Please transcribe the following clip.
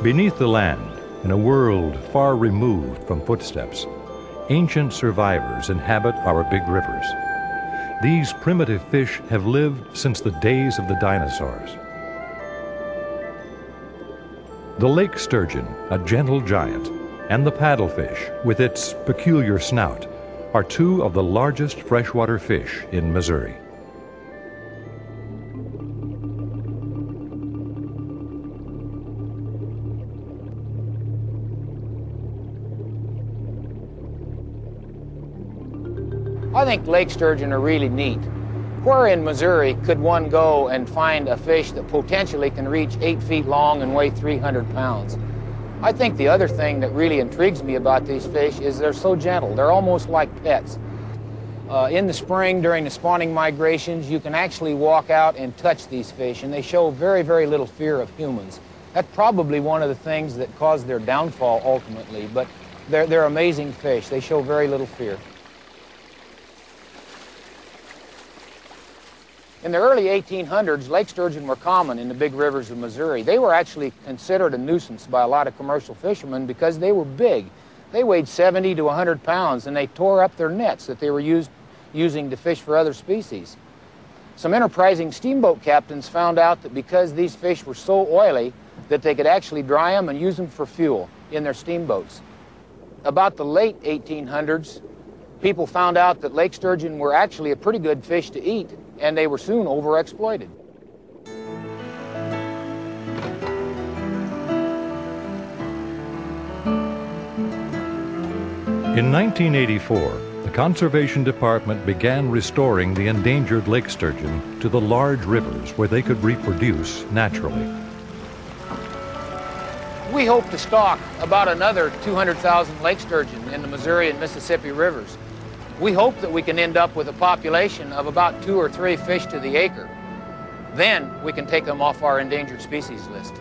Beneath the land, in a world far removed from footsteps, ancient survivors inhabit our big rivers. These primitive fish have lived since the days of the dinosaurs. The lake sturgeon, a gentle giant, and the paddlefish, with its peculiar snout, are two of the largest freshwater fish in Missouri. I think lake sturgeon are really neat. Where in Missouri could one go and find a fish that potentially can reach 8 feet long and weigh 300 pounds? I think the other thing that really intrigues me about these fish is they're so gentle. They're almost like pets. In the spring, during the spawning migrations, you can actually walk out and touch these fish, and they show very, very little fear of humans. That's probably one of the things that caused their downfall ultimately, but they're amazing fish. They show very little fear. In the early 1800s, lake sturgeon were common in the big rivers of Missouri. They were actually considered a nuisance by a lot of commercial fishermen because they were big. They weighed 70 to 100 pounds, and they tore up their nets that they were using to fish for other species. Some enterprising steamboat captains found out that because these fish were so oily that they could actually dry them and use them for fuel in their steamboats. About the late 1800s, people found out that lake sturgeon were actually a pretty good fish to eat, and they were soon overexploited. In 1984, the Conservation Department began restoring the endangered lake sturgeon to the large rivers where they could reproduce naturally. We hope to stock about another 200,000 lake sturgeon in the Missouri and Mississippi rivers. We hope that we can end up with a population of about 2 or 3 fish to the acre. Then we can take them off our endangered species list.